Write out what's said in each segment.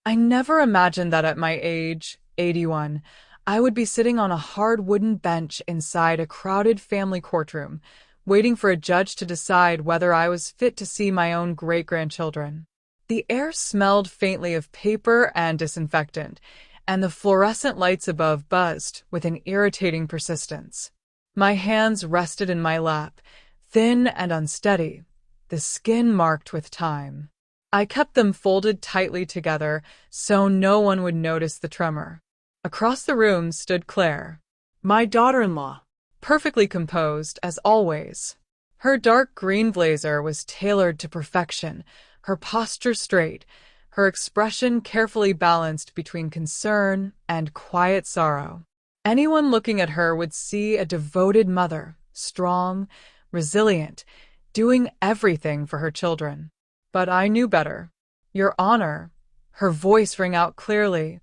I never imagined that at my age, 81, I would be sitting on a hard wooden bench inside a crowded family courtroom, waiting for a judge to decide whether I was fit to see my own great-grandchildren. The air smelled faintly of paper and disinfectant, and the fluorescent lights above buzzed with an irritating persistence. My hands rested in my lap, thin and unsteady, the skin marked with time. I kept them folded tightly together so no one would notice the tremor. Across the room stood Claire, my daughter-in-law, perfectly composed as always. Her dark green blazer was tailored to perfection, her posture straight, her expression carefully balanced between concern and quiet sorrow. Anyone looking at her would see a devoted mother, strong, resilient, doing everything for her children. But I knew better. Your Honor, her voice rang out clearly,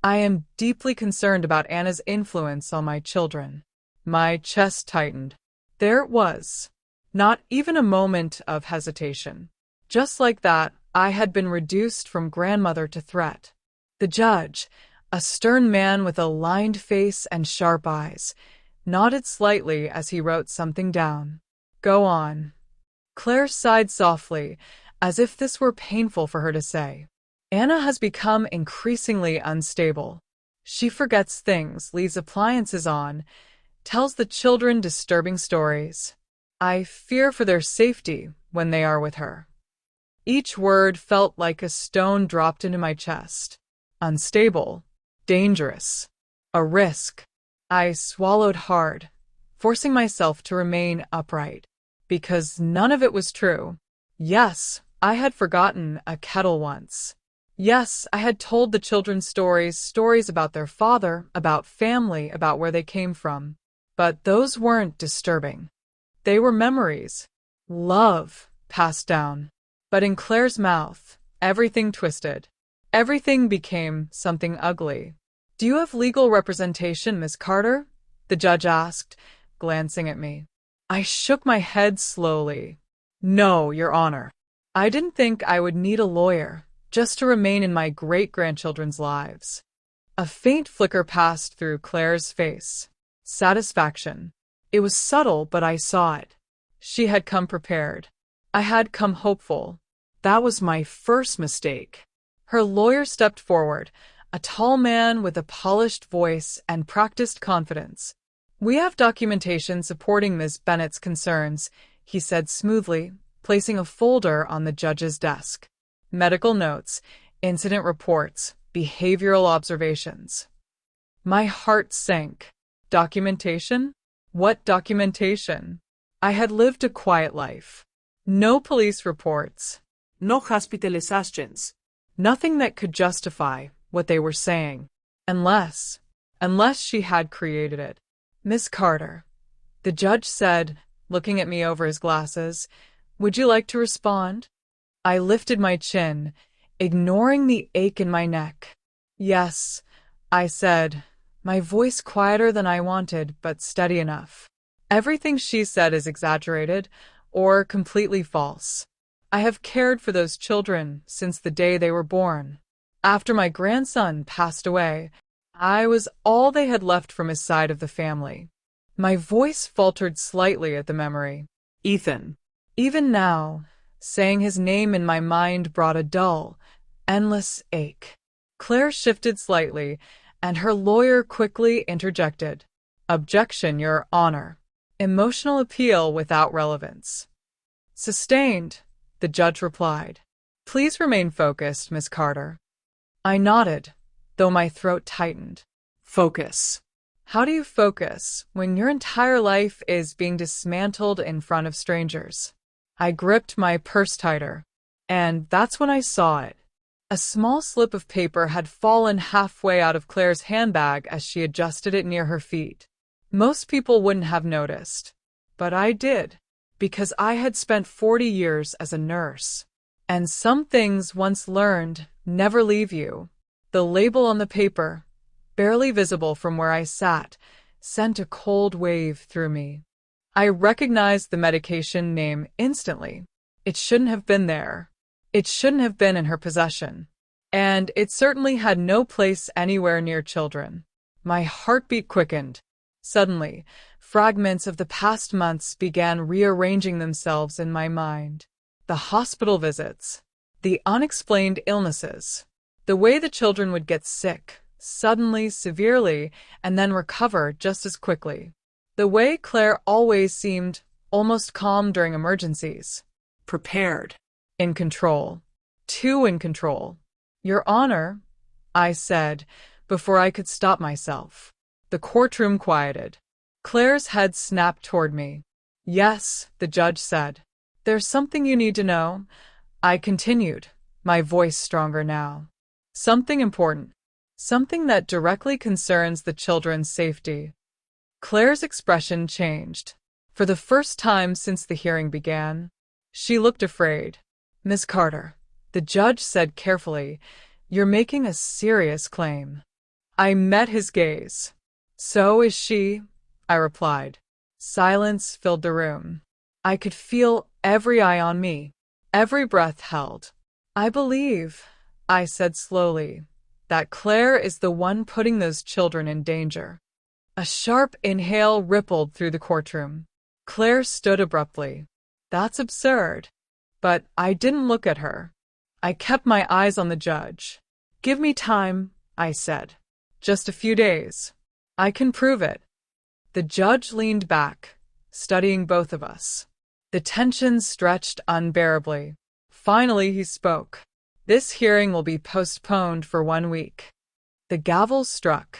I am deeply concerned about Anna's influence on my children. My chest tightened. There it was. Not even a moment of hesitation. Just like that, I had been reduced from grandmother to threat. The judge, a stern man with a lined face and sharp eyes, nodded slightly as he wrote something down. Go on. Claire sighed softly, as if this were painful for her to say. Anna has become increasingly unstable. She forgets things, leaves appliances on, tells the children disturbing stories. I fear for their safety when they are with her. Each word felt like a stone dropped into my chest. Unstable, dangerous, a risk. I swallowed hard, forcing myself to remain upright, because none of it was true. Yes, I had forgotten a kettle once. Yes, I had told the children stories about their father, about family, about where they came from. But those weren't disturbing. They were memories. Love passed down. But in Claire's mouth, everything twisted. Everything became something ugly. Do you have legal representation, Miss Carter? The judge asked, glancing at me. I shook my head slowly. No, Your Honor. I didn't think I would need a lawyer just to remain in my great-grandchildren's lives. A faint flicker passed through Claire's face. Satisfaction. It was subtle, but I saw it. She had come prepared. I had come hopeful. That was my first mistake. Her lawyer stepped forward, a tall man with a polished voice and practiced confidence. We have documentation supporting Ms. Bennett's concerns, he said smoothly, placing a folder on the judge's desk. Medical notes, incident reports, behavioral observations. My heart sank. Documentation? What documentation? I had lived a quiet life. No police reports. No hospitalizations. Nothing that could justify what they were saying. Unless she had created it. Miss Carter, the judge said, looking at me over his glasses, would you like to respond? I lifted my chin, ignoring the ache in my neck. Yes, I said, my voice quieter than I wanted, but steady enough. Everything she said is exaggerated or completely false. I have cared for those children since the day they were born. After my grandson passed away, I was all they had left from his side of the family. My voice faltered slightly at the memory. Ethan. Even now, saying his name in my mind brought a dull, endless ache. Claire shifted slightly, and her lawyer quickly interjected. Objection, Your Honor. Emotional appeal without relevance. Sustained, the judge replied. Please remain focused, Miss Carter. I nodded, though my throat tightened. Focus. How do you focus when your entire life is being dismantled in front of strangers? I gripped my purse tighter, and that's when I saw it. A small slip of paper had fallen halfway out of Claire's handbag as she adjusted it near her feet. Most people wouldn't have noticed, but I did, because I had spent 40 years as a nurse. And some things once learned never leave you. The label on the paper, barely visible from where I sat, sent a cold wave through me. I recognized the medication name instantly. It shouldn't have been there. It shouldn't have been in her possession. And it certainly had no place anywhere near children. My heartbeat quickened. Suddenly, fragments of the past months began rearranging themselves in my mind. The hospital visits, the unexplained illnesses, the way the children would get sick, suddenly, severely, and then recover just as quickly. The way Claire always seemed almost calm during emergencies. Prepared. In control. Too in control. Your Honor, I said, before I could stop myself. The courtroom quieted. Claire's head snapped toward me. Yes, the judge said. There's something you need to know, I continued, my voice stronger now. Something important. Something that directly concerns the children's safety. Claire's expression changed. For the first time since the hearing began, she looked afraid. Miss Carter, the judge said carefully, you're making a serious claim. I met his gaze. So is she, I replied. Silence filled the room. I could feel every eye on me, every breath held. I believe, I said slowly, that Claire is the one putting those children in danger. A sharp inhale rippled through the courtroom. Claire stood abruptly. That's absurd. But I didn't look at her. I kept my eyes on the judge. Give me time, I said. Just a few days. I can prove it. The judge leaned back, studying both of us. The tension stretched unbearably. Finally, he spoke. This hearing will be postponed for 1 week. The gavel struck.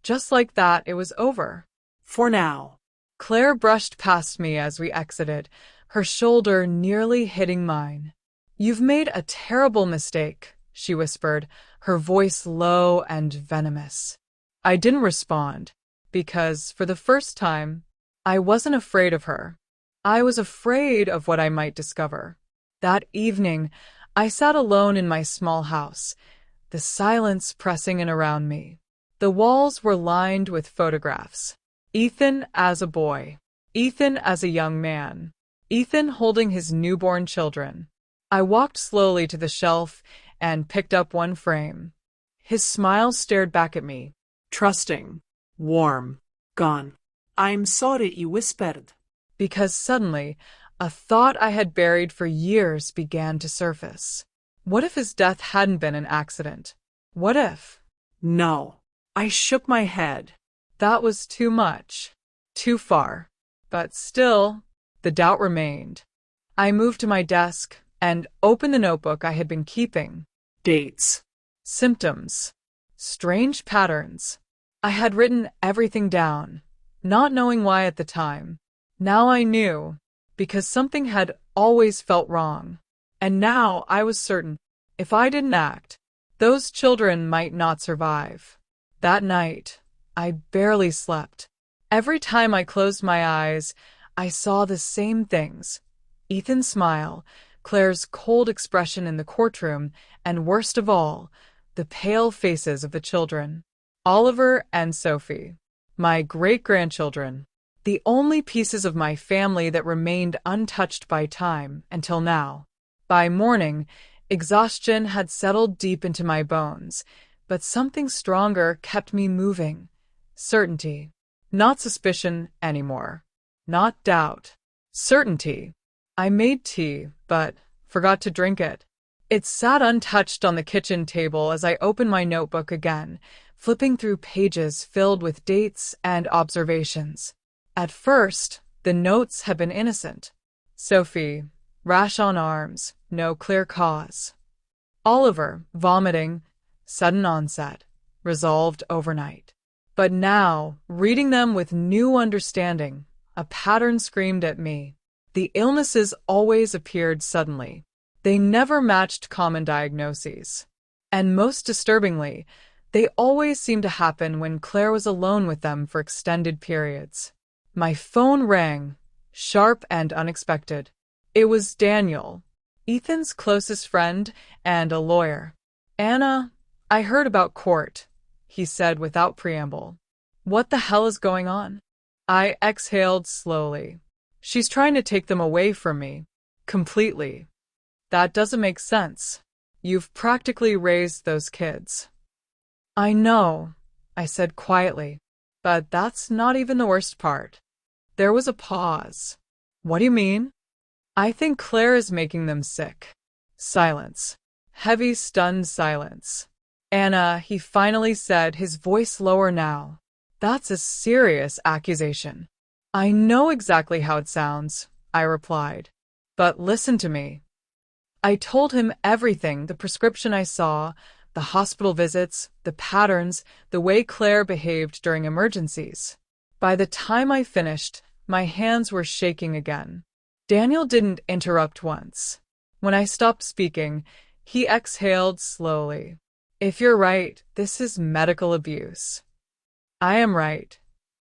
Just like that, it was over. For now. Claire brushed past me as we exited, her shoulder nearly hitting mine. You've made a terrible mistake, she whispered, her voice low and venomous. I didn't respond, because, for the first time, I wasn't afraid of her. I was afraid of what I might discover. That evening, I sat alone in my small house, the silence pressing in around me. The walls were lined with photographs. Ethan as a boy. Ethan as a young man. Ethan holding his newborn children. I walked slowly to the shelf and picked up one frame. His smile stared back at me. Trusting. Warm. Gone. I'm sorry you whispered. Because suddenly, a thought I had buried for years began to surface. What if his death hadn't been an accident? What if? No. I shook my head. That was too much. Too far. But still, the doubt remained. I moved to my desk and opened the notebook I had been keeping. Dates. Symptoms. Strange patterns. I had written everything down, not knowing why at the time. Now I knew, because something had always felt wrong. And now I was certain, if I didn't act, those children might not survive. That night, I barely slept. Every time I closed my eyes, I saw the same things. Ethan's smile, Claire's cold expression in the courtroom, and worst of all, the pale faces of the children. Oliver and Sophie, my great-grandchildren, the only pieces of my family that remained untouched by time until now. By morning, exhaustion had settled deep into my bones, but something stronger kept me moving. Certainty. Not suspicion anymore. Not doubt. Certainty. I made tea, but forgot to drink it. It sat untouched on the kitchen table as I opened my notebook again, flipping through pages filled with dates and observations. At first, the notes had been innocent. Sophie, rash on arms, no clear cause. Oliver, vomiting, sudden onset, resolved overnight. But now, reading them with new understanding, a pattern screamed at me. The illnesses always appeared suddenly. They never matched common diagnoses. And most disturbingly, they always seemed to happen when Claire was alone with them for extended periods. My phone rang, sharp and unexpected. It was Daniel, Ethan's closest friend and a lawyer. Anna, I heard about court, he said without preamble. What the hell is going on? I exhaled slowly. She's trying to take them away from me. Completely. That doesn't make sense. You've practically raised those kids. I know, I said quietly, but that's not even the worst part. There was a pause. What do you mean? I think Claire is making them sick. Silence. Heavy, stunned silence. Anna, he finally said, his voice lower now. That's a serious accusation. I know exactly how it sounds, I replied. But listen to me. I told him everything, the prescription I saw, the hospital visits, the patterns, the way Claire behaved during emergencies. By the time I finished, my hands were shaking again. Daniel didn't interrupt once. When I stopped speaking, he exhaled slowly. If you're right, this is medical abuse. I am right.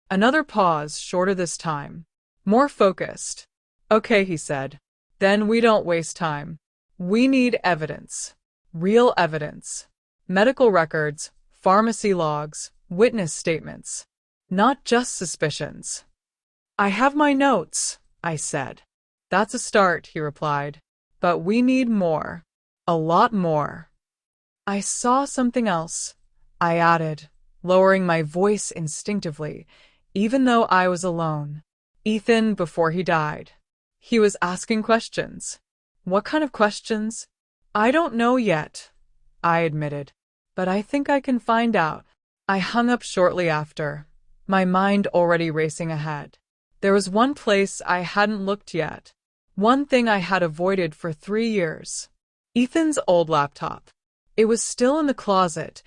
Another pause, shorter this time. More focused. Okay, he said. Then we don't waste time. We need evidence. Real evidence. Medical records, pharmacy logs, witness statements. Not just suspicions. I have my notes, I said. That's a start, he replied. But we need more. A lot more. I saw something else, I added, lowering my voice instinctively, even though I was alone. Ethan, before he died. He was asking questions. What kind of questions? I don't know yet, I admitted, but I think I can find out. I hung up shortly after, my mind already racing ahead. There was one place I hadn't looked yet. One thing I had avoided for 3 years. Ethan's old laptop. It was still in the closet,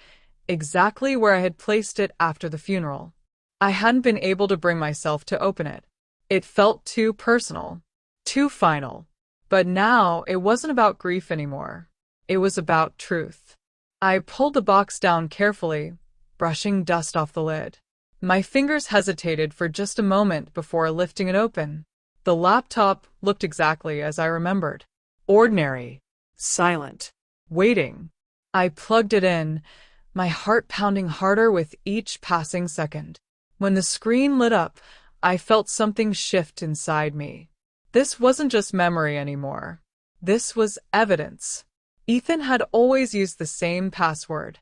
exactly where I had placed it after the funeral. I hadn't been able to bring myself to open it. It felt too personal, too final. But now it wasn't about grief anymore. It was about truth. I pulled the box down carefully, brushing dust off the lid. My fingers hesitated for just a moment before lifting it open. The laptop looked exactly as I remembered. Ordinary. Silent. Waiting. I plugged it in, my heart pounding harder with each passing second. When the screen lit up, I felt something shift inside me. This wasn't just memory anymore. This was evidence. Ethan had always used the same password.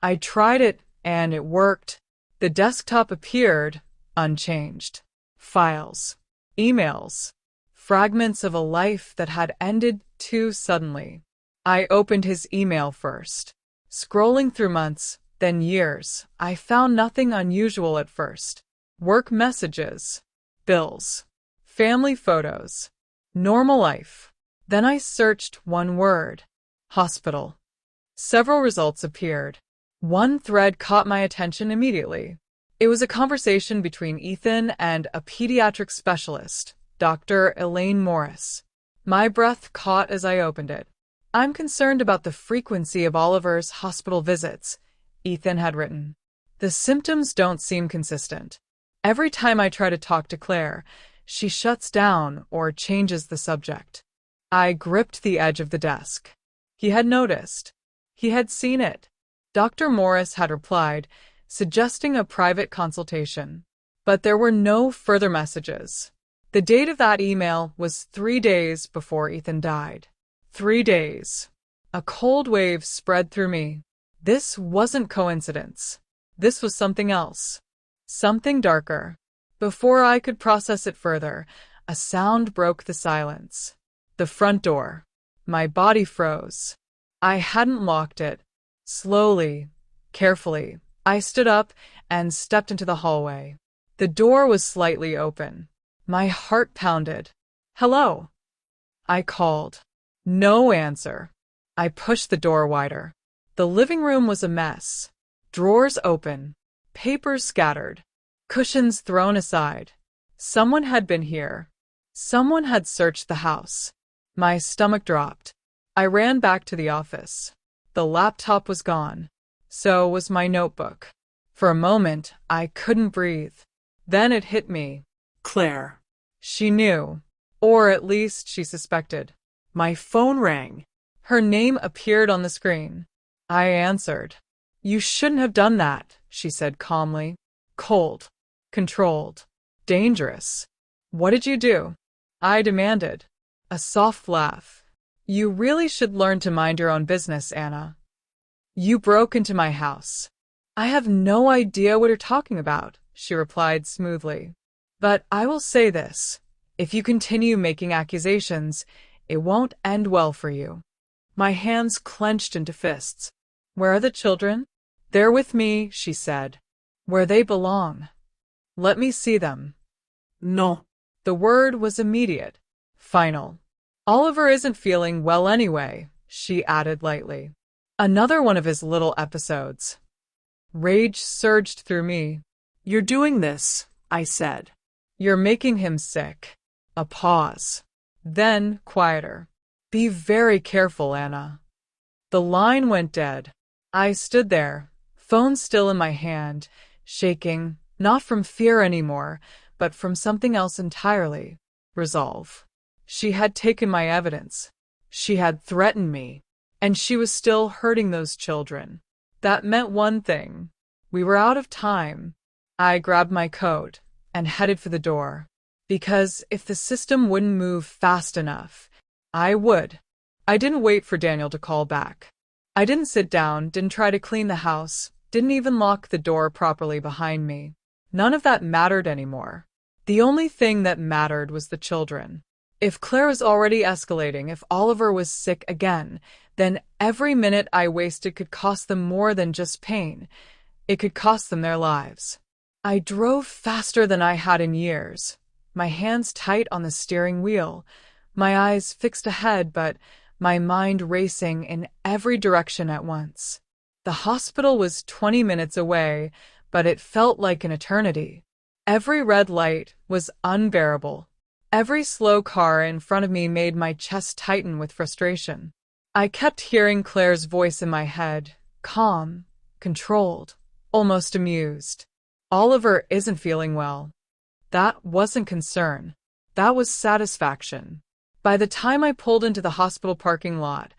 I tried it, and it worked. The desktop appeared, unchanged. Files. Emails. Fragments of a life that had ended too suddenly. I opened his email first. Scrolling through months, then years, I found nothing unusual at first. Work messages. Bills. Family photos. Normal life. Then I searched one word. Hospital. Several results appeared. One thread caught my attention immediately. It was a conversation between Ethan and a pediatric specialist, Dr. Elaine Morris. My breath caught as I opened it. I'm concerned about the frequency of Oliver's hospital visits, Ethan had written. The symptoms don't seem consistent. Every time I try to talk to Claire, she shuts down or changes the subject. I gripped the edge of the desk. He had noticed. He had seen it. Dr. Morris had replied, suggesting a private consultation. But there were no further messages. The date of that email was 3 days before Ethan died. 3 days. A cold wave spread through me. This wasn't coincidence. This was something else. Something darker. Before I could process it further, a sound broke the silence. The front door. My body froze. I hadn't locked it. Slowly, carefully, I stood up and stepped into the hallway. The door was slightly open. My heart pounded. Hello? I called. No answer. I pushed the door wider. The living room was a mess. Drawers open. Papers scattered. Cushions thrown aside. Someone had been here. Someone had searched the house. My stomach dropped. I ran back to the office. The laptop was gone. So was my notebook. For a moment, I couldn't breathe. Then it hit me. Claire. She knew. Or at least she suspected. My phone rang. Her name appeared on the screen. I answered. You shouldn't have done that, she said calmly. Cold. Controlled. Dangerous. What did you do? I demanded. A soft laugh. You really should learn to mind your own business, Anna. You broke into my house. I have no idea what you're talking about, she replied smoothly. But I will say this. If you continue making accusations, it won't end well for you. My hands clenched into fists. Where are the children? They're with me, she said. Where they belong. Let me see them. No. The word was immediate, final. Oliver isn't feeling well anyway, she added lightly. Another one of his little episodes. Rage surged through me. You're doing this, I said. You're making him sick. A pause. Then, quieter. Be very careful, Anna. The line went dead. I stood there, phone still in my hand, shaking, not from fear anymore, but from something else entirely. Resolve. She had taken my evidence. She had threatened me. And she was still hurting those children. That meant one thing. We were out of time. I grabbed my coat and headed for the door. Because if the system wouldn't move fast enough, I would. I didn't wait for Daniel to call back. I didn't sit down, didn't try to clean the house, didn't even lock the door properly behind me. None of that mattered anymore. The only thing that mattered was the children. If Claire was already escalating, if Oliver was sick again, then every minute I wasted could cost them more than just pain. It could cost them their lives. I drove faster than I had in years, my hands tight on the steering wheel, my eyes fixed ahead, but my mind racing in every direction at once. The hospital was 20 minutes away, but it felt like an eternity. Every red light was unbearable. Every slow car in front of me made my chest tighten with frustration. I kept hearing Claire's voice in my head, calm, controlled, almost amused. Oliver isn't feeling well. That wasn't concern. That was satisfaction. By the time I pulled into the hospital parking lot,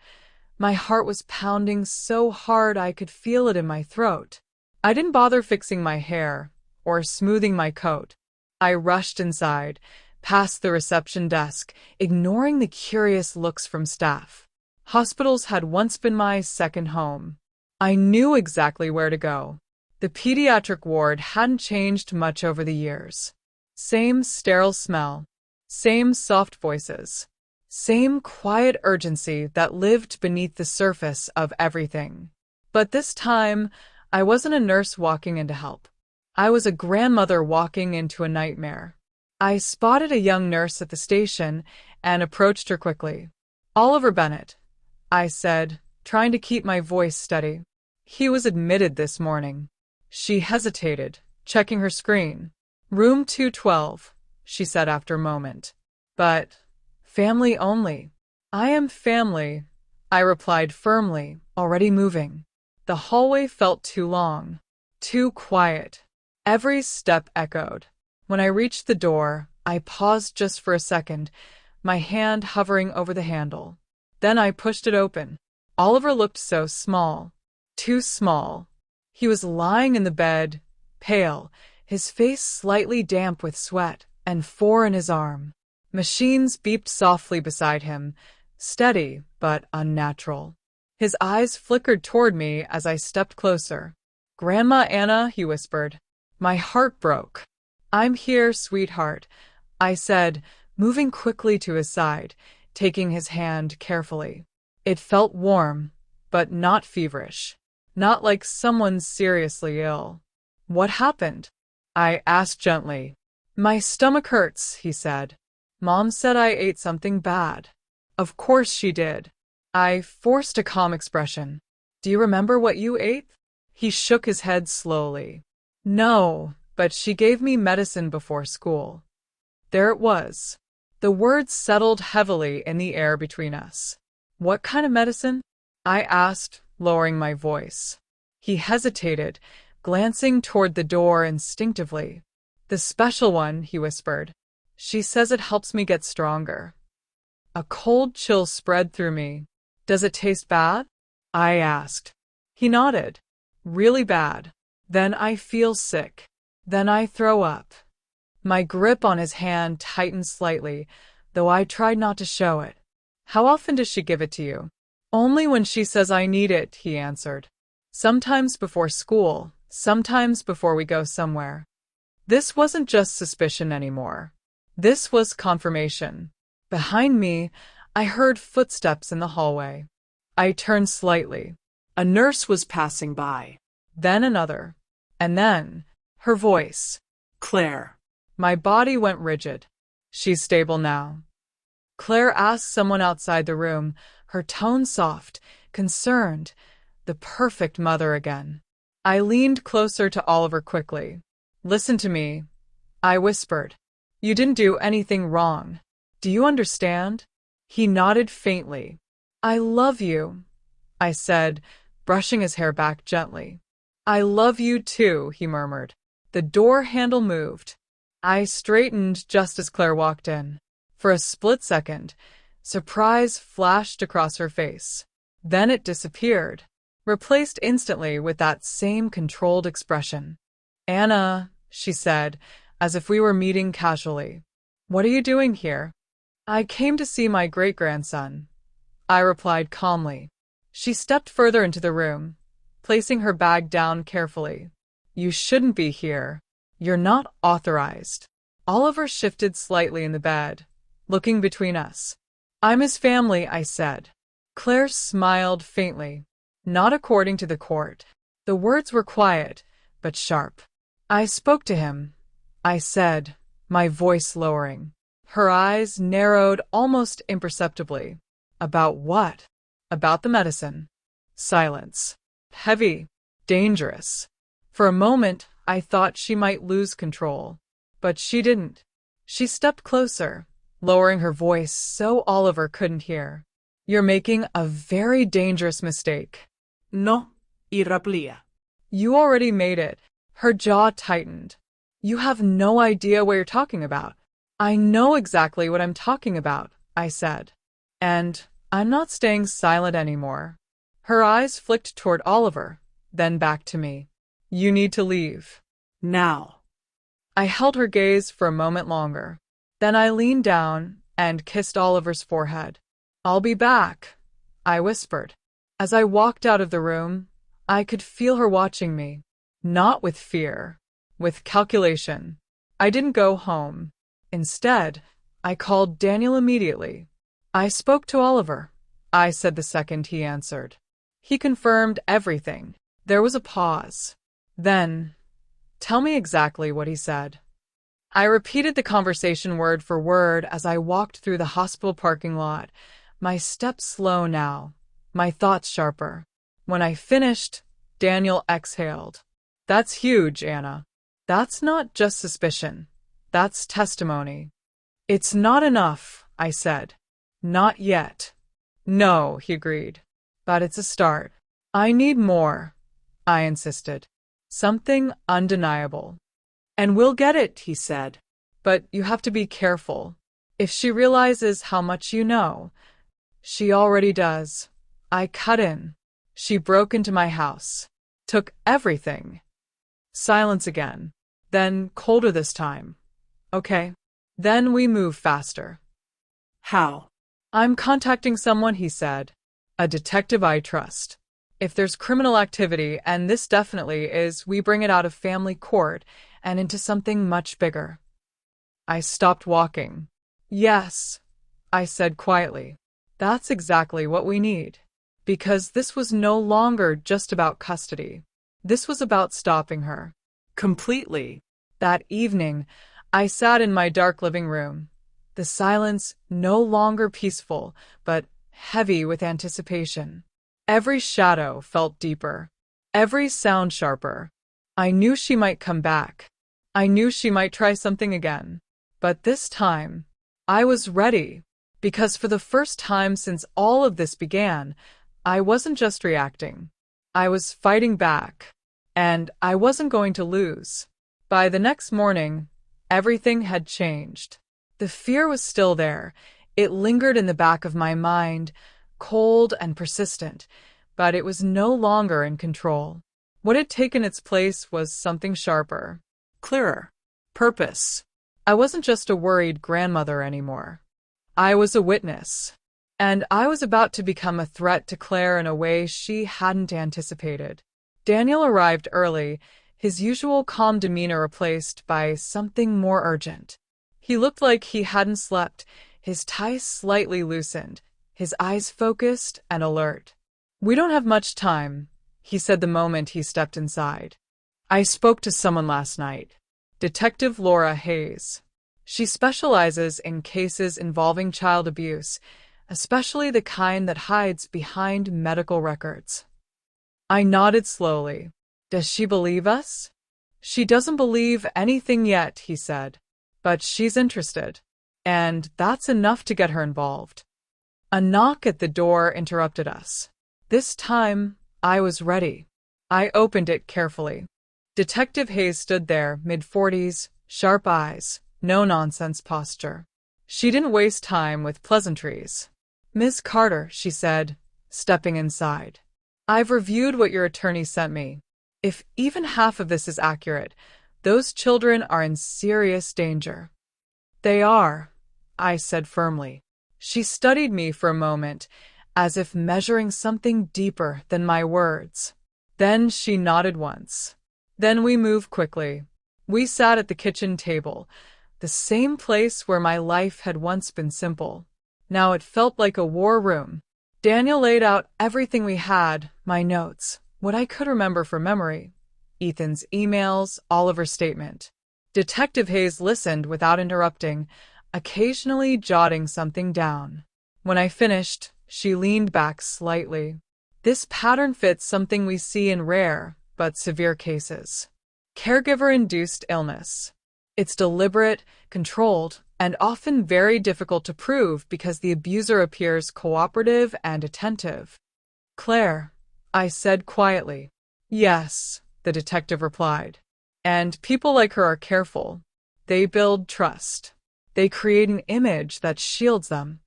my heart was pounding so hard I could feel it in my throat. I didn't bother fixing my hair or smoothing my coat. I rushed inside, past the reception desk, ignoring the curious looks from staff. Hospitals had once been my second home. I knew exactly where to go. The pediatric ward hadn't changed much over the years. Same sterile smell, same soft voices, same quiet urgency that lived beneath the surface of everything. But this time, I wasn't a nurse walking in to help. I was a grandmother walking into a nightmare. I spotted a young nurse at the station and approached her quickly. Oliver Bennett, I said, trying to keep my voice steady. He was admitted this morning. She hesitated, checking her screen. Room 212, she said after a moment. But family only. I am family, I replied firmly, already moving. The hallway felt too long, too quiet. Every step echoed. When I reached the door, I paused just for a second, my hand hovering over the handle. Then I pushed it open. Oliver looked so small. Too small. He was lying in the bed, pale, his face slightly damp with sweat, and 4 in his arm. Machines beeped softly beside him, steady but unnatural. His eyes flickered toward me as I stepped closer. "Grandma Anna," he whispered. My heart broke. "I'm here, sweetheart," I said, moving quickly to his side, taking his hand carefully. It felt warm, but not feverish. Not like someone's seriously ill. "What happened?" I asked gently. "My stomach hurts," he said. "Mom said I ate something bad." "Of course she did." I forced a calm expression. "Do you remember what you ate?" He shook his head slowly. "No, but she gave me medicine before school." There it was. The words settled heavily in the air between us. "What kind of medicine?" I asked, lowering my voice. He hesitated, glancing toward the door instinctively. "The special one," he whispered. "She says it helps me get stronger." A cold chill spread through me. "Does it taste bad?" I asked. He nodded. "Really bad. Then I feel sick. Then I throw up." My grip on his hand tightened slightly, though I tried not to show it. How often does she give it to you? Only when she says I need it, he answered. Sometimes before school, sometimes before we go somewhere. This wasn't just suspicion anymore. This was confirmation. Behind me, I heard footsteps in the hallway. I turned slightly. A nurse was passing by. Then another. And then, her voice. Claire. My body went rigid. She's stable now. Claire asked someone outside the room, her tone soft, concerned, the perfect mother again. I leaned closer to Oliver quickly. Listen to me, I whispered. You didn't do anything wrong. Do you understand? He nodded faintly. I love you, I said, brushing his hair back gently. I love you too, he murmured. The door handle moved. I straightened just as Claire walked in. For a split second, surprise flashed across her face. Then it disappeared, replaced instantly with that same controlled expression. Anna, she said, as if we were meeting casually. What are you doing here? I came to see my great-grandson, I replied calmly. She stepped further into the room, placing her bag down carefully. You shouldn't be here. You're not authorized. Oliver shifted slightly in the bed, looking between us. I'm his family, I said. Claire smiled faintly. Not according to the court. The words were quiet, but sharp. I spoke to him, I said, my voice lowering. Her eyes narrowed almost imperceptibly. About what? About the medicine. Silence. Heavy. Dangerous. For a moment, I thought she might lose control. But she didn't. She stepped closer, lowering her voice so Oliver couldn't hear. You're making a very dangerous mistake. No, irraplia. You already made it. Her jaw tightened. You have no idea what you're talking about. I know exactly what I'm talking about, I said. And I'm not staying silent anymore. Her eyes flicked toward Oliver, then back to me. You need to leave. Now. I held her gaze for a moment longer. Then I leaned down and kissed Oliver's forehead. I'll be back, I whispered. As I walked out of the room, I could feel her watching me. Not with fear, with calculation. I didn't go home. Instead, I called Daniel immediately. I spoke to Oliver, I said the second he answered. He confirmed everything. There was a pause. Then, tell me exactly what he said. I repeated the conversation word for word as I walked through the hospital parking lot, my steps slow now, my thoughts sharper. When I finished, Daniel exhaled. That's huge, Anna. That's not just suspicion. That's testimony. It's not enough, I said. Not yet. No, he agreed. But it's a start. I need more, I insisted. Something undeniable. And we'll get it, he said. But you have to be careful. If she realizes how much you know, she already does. I cut in. She broke into my house. Took everything. Silence again. Then colder this time. Okay. Then we move faster. How? I'm contacting someone, he said. A detective I trust. If there's criminal activity, and this definitely is, we bring it out of family court and into something much bigger. I stopped walking. Yes, I said quietly. That's exactly what we need. Because this was no longer just about custody. This was about stopping her. Completely. That evening, I sat in my dark living room. The silence no longer peaceful, but heavy with anticipation. Every shadow felt deeper. Every sound sharper. I knew she might come back. I knew she might try something again. But this time, I was ready. Because for the first time since all of this began, I wasn't just reacting. I was fighting back. And I wasn't going to lose. By the next morning, everything had changed. The fear was still there. It lingered in the back of my mind, cold and persistent, but it was no longer in control. What had taken its place was something sharper. Clearer. Purpose. I wasn't just a worried grandmother anymore. I was a witness. And I was about to become a threat to Claire in a way she hadn't anticipated. Daniel arrived early, his usual calm demeanor replaced by something more urgent. He looked like he hadn't slept, his tie slightly loosened, his eyes focused and alert. "We don't have much time," he said the moment he stepped inside. "I spoke to someone last night. Detective Laura Hayes. She specializes in cases involving child abuse, especially the kind that hides behind medical records." I nodded slowly. "Does she believe us?" "She doesn't believe anything yet," he said. "But she's interested. And that's enough to get her involved." A knock at the door interrupted us. This time, I was ready. I opened it carefully. Detective Hayes stood there, mid-40s, sharp eyes, no-nonsense posture. She didn't waste time with pleasantries. "Miss Carter," she said, stepping inside. "I've reviewed what your attorney sent me. If even half of this is accurate, those children are in serious danger." "They are," I said firmly. She studied me for a moment, as if measuring something deeper than my words. Then she nodded once. Then we moved quickly. We sat at the kitchen table, the same place where my life had once been simple. Now it felt like a war room. Daniel laid out everything we had, my notes, what I could remember from memory, Ethan's emails, Oliver's statement. Detective Hayes listened without interrupting, occasionally jotting something down. When I finished, she leaned back slightly. "This pattern fits something we see in rare but severe cases. Caregiver-induced illness. It's deliberate, controlled, and often very difficult to prove because the abuser appears cooperative and attentive." "Claire," I said quietly. "Yes," the detective replied. "And people like her are careful. They build trust. They create an image that shields them."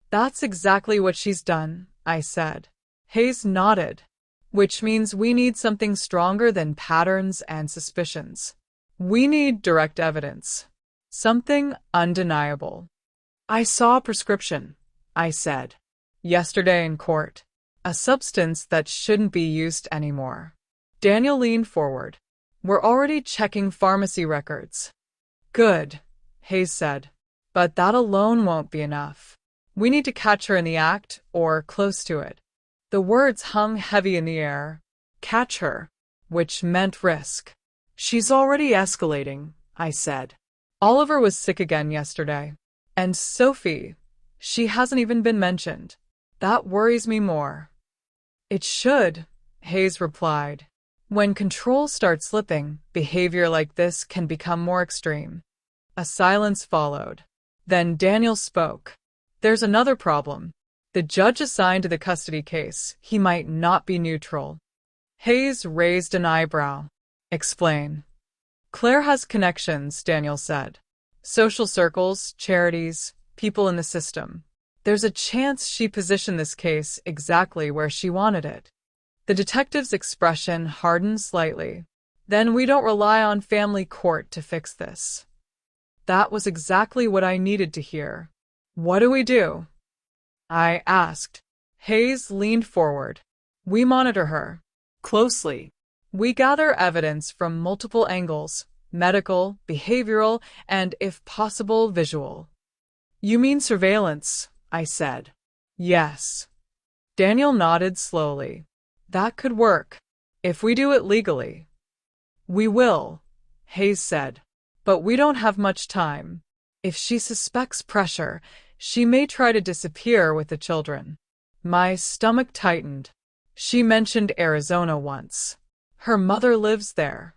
"That's exactly what she's done," I said. Hayes nodded. "Which means we need something stronger than patterns and suspicions. We need direct evidence. Something undeniable." "I saw a prescription," I said. "Yesterday in court. A substance that shouldn't be used anymore." Daniel leaned forward. "We're already checking pharmacy records." "Good," Hayes said. "But that alone won't be enough. We need to catch her in the act, or close to it." The words hung heavy in the air. Catch her, which meant risk. "She's already escalating," I said. "Oliver was sick again yesterday. And Sophie, she hasn't even been mentioned. That worries me more." "It should," Hayes replied. "When control starts slipping, behavior like this can become more extreme." A silence followed. Then Daniel spoke. "There's another problem. The judge assigned to the custody case, he might not be neutral." Hayes raised an eyebrow. "Explain." "Claire has connections," Daniel said. "Social circles, charities, people in the system. There's a chance she positioned this case exactly where she wanted it." The detective's expression hardened slightly. "Then we don't rely on family court to fix this." That was exactly what I needed to hear. "What do we do?" I asked. Hayes leaned forward. "We monitor her closely. We gather evidence from multiple angles, medical, behavioral, and, if possible, visual." "You mean surveillance?" I said. "Yes." Daniel nodded slowly. "That could work, if we do it legally." "We will," Hayes said. "But we don't have much time. If she suspects pressure, she may try to disappear with the children." My stomach tightened. She mentioned Arizona once. Her mother lives there.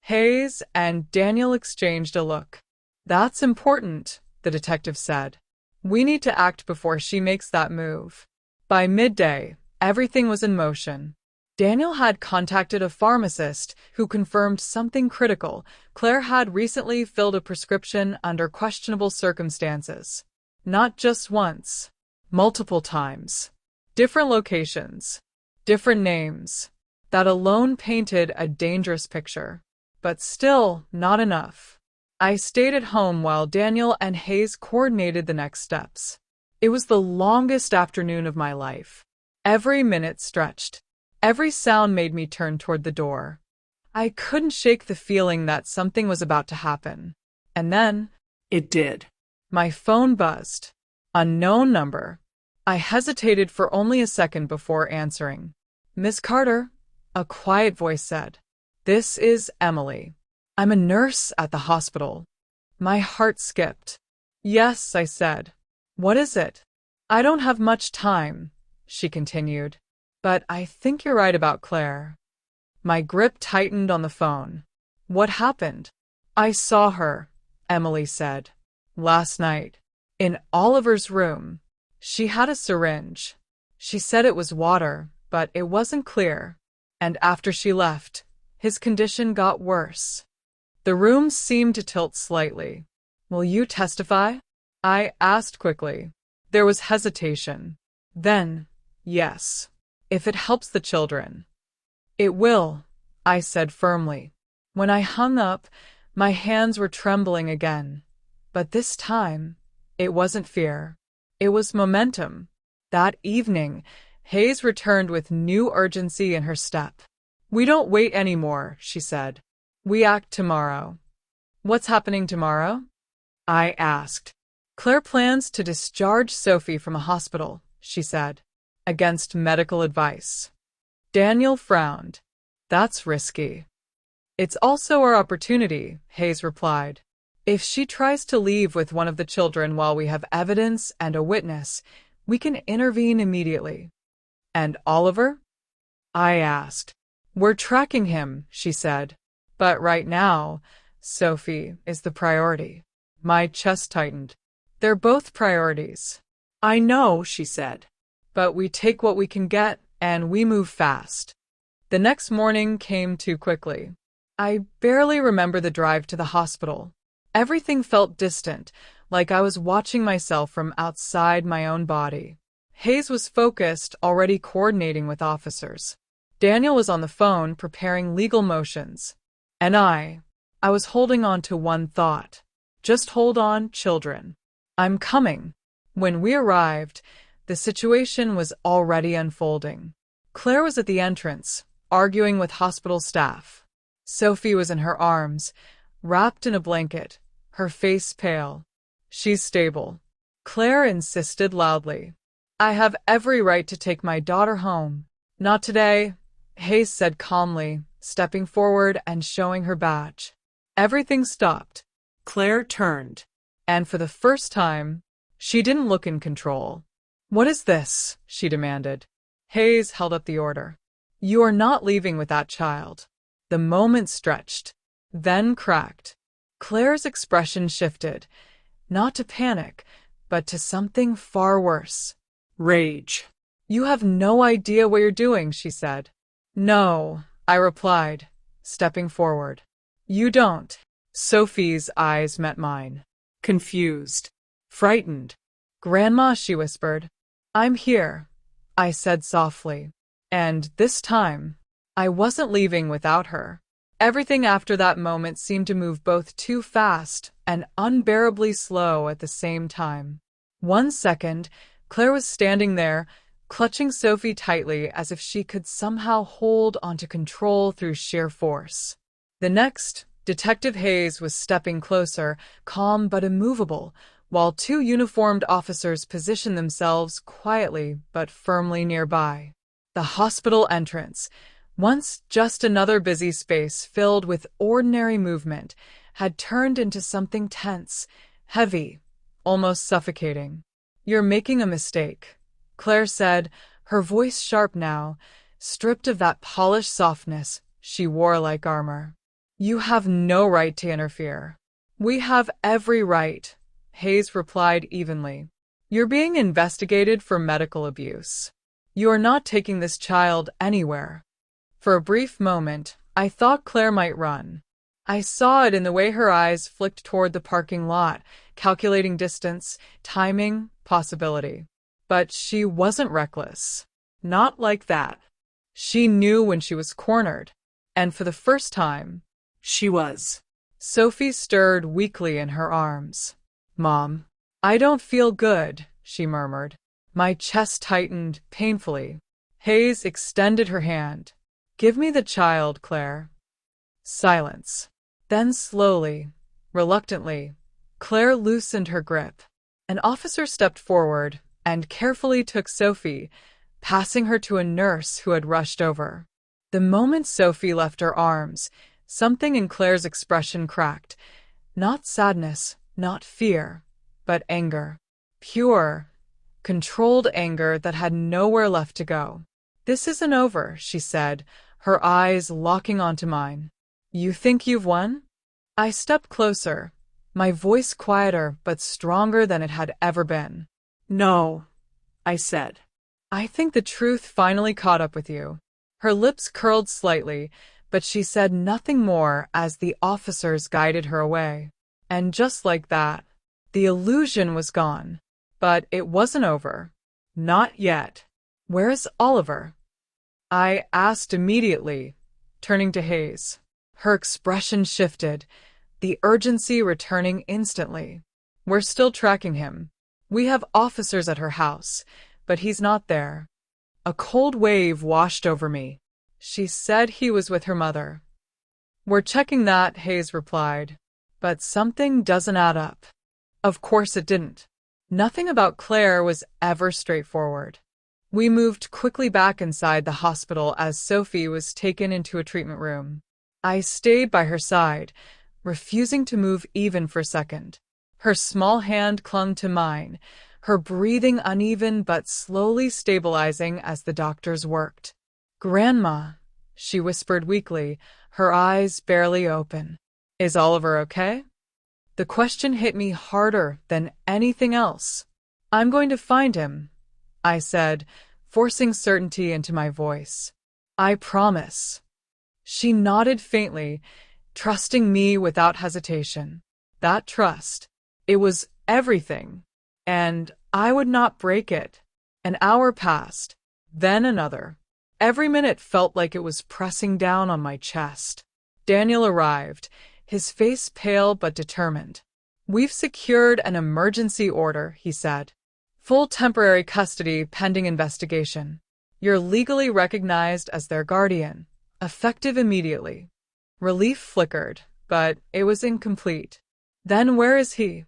Hayes and Daniel exchanged a look. "That's important," the detective said. "We need to act before she makes that move." By midday, everything was in motion. Daniel had contacted a pharmacist who confirmed something critical. Claire had recently filled a prescription under questionable circumstances. Not just once, multiple times. Different locations, different names. That alone painted a dangerous picture. But still, not enough. I stayed at home while Daniel and Hayes coordinated the next steps. It was the longest afternoon of my life. Every minute stretched. Every sound made me turn toward the door. I couldn't shake the feeling that something was about to happen. And then, It did. my phone buzzed. Unknown number. I hesitated for only a second before answering. Miss Carter, a quiet voice said. This is Emily. I'm a nurse at the hospital. My heart skipped. Yes, I said. What is it? I don't have much time, she continued. But I think you're right about Claire. My grip tightened on the phone. What happened? I saw her, Emily said. Last night. In Oliver's room. She had a syringe. She said it was water, but it wasn't clear. And after she left, his condition got worse. The room seemed to tilt slightly. Will you testify? I asked quickly. There was hesitation. Then, yes, if it helps the children. It will, I said firmly. When I hung up, my hands were trembling again. But this time, it wasn't fear. It was momentum. That evening, Hayes returned with new urgency in her step. We don't wait anymore, she said. We act tomorrow. What's happening tomorrow? I asked. Claire plans to discharge Sophie from a hospital, she said, against medical advice. Daniel frowned. That's risky. It's also our opportunity, Hayes replied. If she tries to leave with one of the children while we have evidence and a witness, we can intervene immediately. And Oliver? I asked. We're tracking him, she said. But right now, Sophie is the priority. My chest tightened. They're both priorities. I know, she said. But we take what we can get, and we move fast. The next morning came too quickly. I barely remember the drive to the hospital. Everything felt distant, like I was watching myself from outside my own body. Hayes was focused, already coordinating with officers. Daniel was on the phone, preparing legal motions. And I was holding on to one thought. Just hold on, children. I'm coming. When we arrived, the situation was already unfolding. Claire was at the entrance, arguing with hospital staff. Sophie was in her arms, wrapped in a blanket, her face pale. She's stable. Claire insisted loudly. I have every right to take my daughter home. Not today, Hayes said calmly, stepping forward and showing her badge. Everything stopped. Claire turned. And for the first time, she didn't look in control. What is this? She demanded. Hayes held up the order. You are not leaving with that child. The moment stretched, then cracked. Claire's expression shifted, not to panic, but to something far worse. Rage. You have no idea what you're doing, she said. No, I replied, stepping forward. You don't. Sophie's eyes met mine. Confused. Frightened. Grandma, she whispered. I'm here, I said softly. And this time, I wasn't leaving without her. Everything after that moment seemed to move both too fast and unbearably slow at the same time. 1 second, Claire was standing there, clutching Sophie tightly as if she could somehow hold onto control through sheer force. The next, Detective Hayes was stepping closer, calm but immovable, while 2 uniformed officers positioned themselves quietly but firmly nearby. The hospital entrance, once just another busy space filled with ordinary movement, had turned into something tense, heavy, almost suffocating. You're making a mistake, Claire said, her voice sharp now, stripped of that polished softness she wore like armor. You have no right to interfere. We have every right, Hayes replied evenly. You're being investigated for medical abuse. You are not taking this child anywhere. For a brief moment, I thought Claire might run. I saw it in the way her eyes flicked toward the parking lot, calculating distance, timing, possibility. But she wasn't reckless. Not like that. She knew when she was cornered. And for the first time, She was. Sophie stirred weakly in her arms. Mom, I don't feel good, she murmured. My chest tightened painfully. Hayes extended her hand. Give me the child, Claire. Silence. Then slowly, reluctantly, Claire loosened her grip. An officer stepped forward and carefully took Sophie, passing her to a nurse who had rushed over. The moment Sophie left her arms, something in Claire's expression cracked. Not sadness, not fear, but anger. Pure, controlled anger that had nowhere left to go. This isn't over, she said, her eyes locking onto mine. You think you've won? I stepped closer, my voice quieter but stronger than it had ever been. No, I said. I think the truth finally caught up with you. Her lips curled slightly, but she said nothing more as the officers guided her away. And just like that, the illusion was gone. But it wasn't over. Not yet. Where's Oliver? I asked immediately, turning to Hayes. Her expression shifted, the urgency returning instantly. We're still tracking him. We have officers at her house, but he's not there. A cold wave washed over me. She said he was with her mother. We're checking that, Hayes replied. But something doesn't add up. Of course it didn't. Nothing about Claire was ever straightforward. We moved quickly back inside the hospital as Sophie was taken into a treatment room. I stayed by her side, refusing to move even for a second. Her small hand clung to mine, her breathing uneven but slowly stabilizing as the doctors worked. Grandma, she whispered weakly, her eyes barely open. Is Oliver okay? The question hit me harder than anything else. I'm going to find him, I said, forcing certainty into my voice. I promise. She nodded faintly, trusting me without hesitation. That trust, it was everything, and I would not break it. An hour passed, then another. Every minute felt like it was pressing down on my chest. Daniel arrived, his face pale but determined. We've secured an emergency order, he said. Full temporary custody pending investigation. You're legally recognized as their guardian, effective immediately. Relief flickered, but it was incomplete. Then where is he?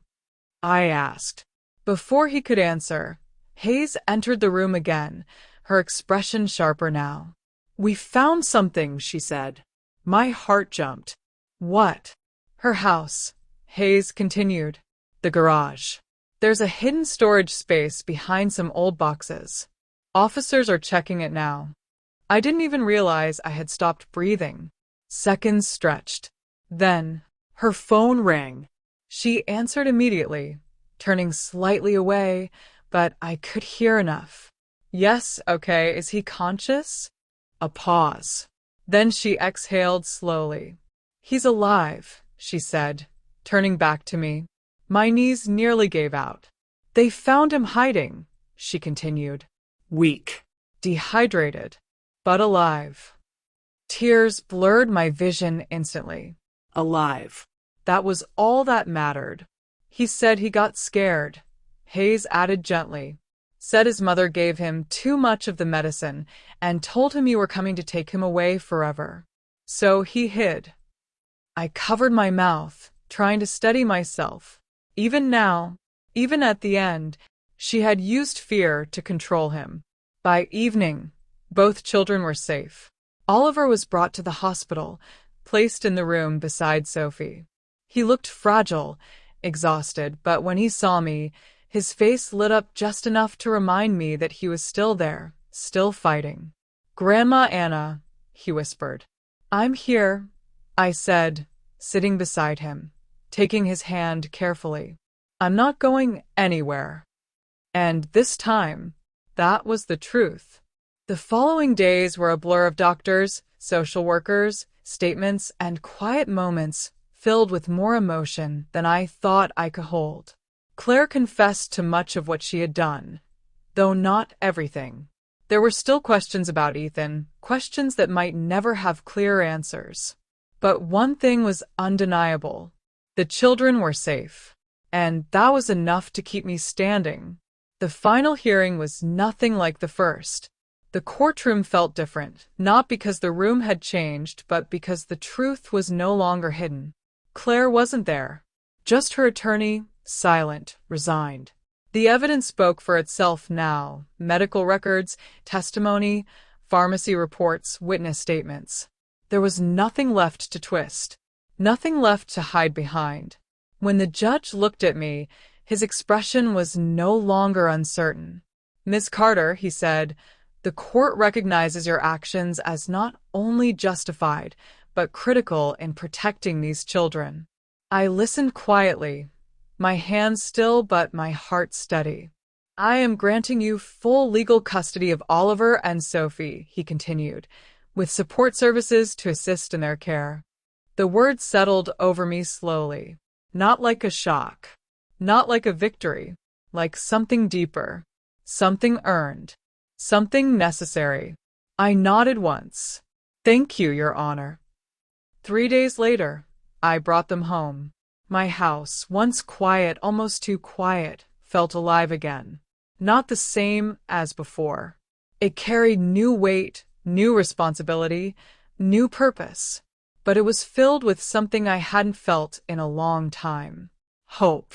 I asked. Before he could answer, Hayes entered the room again, her expression sharper now. We found something, she said. My heart jumped. What? Her house, Hayes continued. The garage. There's a hidden storage space behind some old boxes. Officers are checking it now. I didn't even realize I had stopped breathing. Seconds stretched. Then, her phone rang. She answered immediately, turning slightly away, but I could hear enough. Yes, okay, is he conscious? A pause. Then she exhaled slowly. He's alive, she said, turning back to me. My knees nearly gave out. They found him hiding, she continued. Weak. Dehydrated, but alive. Tears blurred my vision instantly. Alive. That was all that mattered. He said he got scared, Hayes added gently. Said his mother gave him too much of the medicine and told him you were coming to take him away forever. So he hid. I covered my mouth, trying to steady myself. Even now, even at the end, she had used fear to control him. By evening, both children were safe. Oliver was brought to the hospital, placed in the room beside Sophie. He looked fragile, exhausted, but when he saw me, his face lit up just enough to remind me that he was still there, still fighting. Grandma Anna, he whispered. I'm here, I said, sitting beside him, taking his hand carefully. I'm not going anywhere. And this time, that was the truth. The following days were a blur of doctors, social workers, statements, and quiet moments filled with more emotion than I thought I could hold. Claire confessed to much of what she had done, though not everything. There were still questions about Ethan, questions that might never have clear answers. But one thing was undeniable. The children were safe, and that was enough to keep me standing. The final hearing was nothing like the first. The courtroom felt different, not because the room had changed, but because the truth was no longer hidden. Claire wasn't there. Just her attorney, silent, resigned. The evidence spoke for itself now: medical records, testimony, pharmacy reports, witness statements. There was nothing left to twist, nothing left to hide behind. When the judge looked at me, his expression was no longer uncertain. "Miss Carter," he said, "the court recognizes your actions as not only justified, but critical in protecting these children." I listened quietly, my hands still but my heart steady. "I am granting you full legal custody of Oliver and Sophie," he continued, "with support services to assist in their care." The words settled over me slowly, not like a shock, not like a victory, like something deeper, something earned, something necessary. I nodded once. "Thank you, Your Honor." 3 days later, I brought them home. My house, once quiet, almost too quiet, felt alive again. Not the same as before. It carried new weight, new responsibility, new purpose. But it was filled with something I hadn't felt in a long time: hope.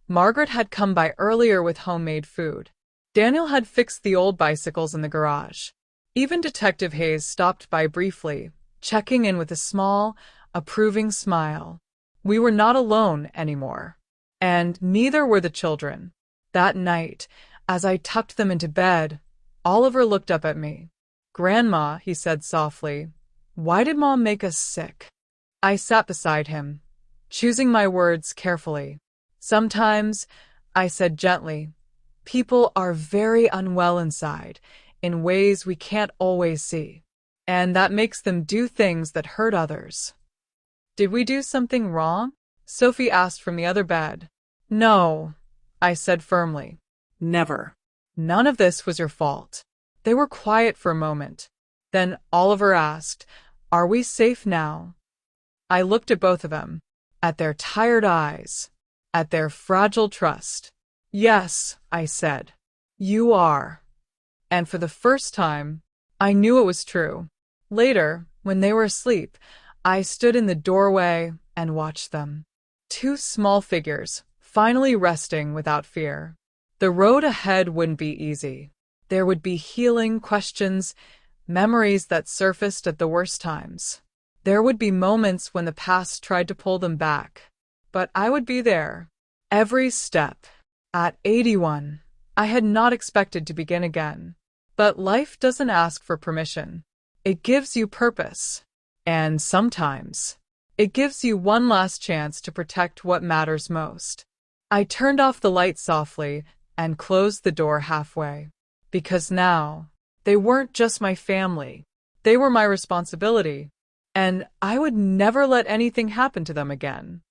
Margaret had come by earlier with homemade food. Daniel had fixed the old bicycles in the garage. Even Detective Hayes stopped by briefly, checking in with a small, approving smile. We were not alone anymore. And neither were the children. That night, as I tucked them into bed, Oliver looked up at me. "Grandma," he said softly, "why did Mom make us sick?" I sat beside him, choosing my words carefully. "Sometimes," I said gently, "people are very unwell inside, in ways we can't always see. And that makes them do things that hurt others." "Did we do something wrong?" Sophie asked from the other bed. "No," I said firmly. Never. "None of this was your fault." They were quiet for a moment. Then Oliver asked, "Are we safe now?" I looked at both of them, at their tired eyes, at their fragile trust. "Yes," I said, "you are." And for the first time, I knew it was true. Later, when they were asleep, I stood in the doorway and watched them. Two small figures, finally resting without fear. The road ahead wouldn't be easy. There would be healing, questions, memories that surfaced at the worst times. There would be moments when the past tried to pull them back. But I would be there, every step. At 81, I had not expected to begin again. But life doesn't ask for permission. It gives you purpose. And sometimes, it gives you one last chance to protect what matters most. I turned off the light softly and closed the door halfway. Because now, they weren't just my family. They were my responsibility. And I would never let anything happen to them again.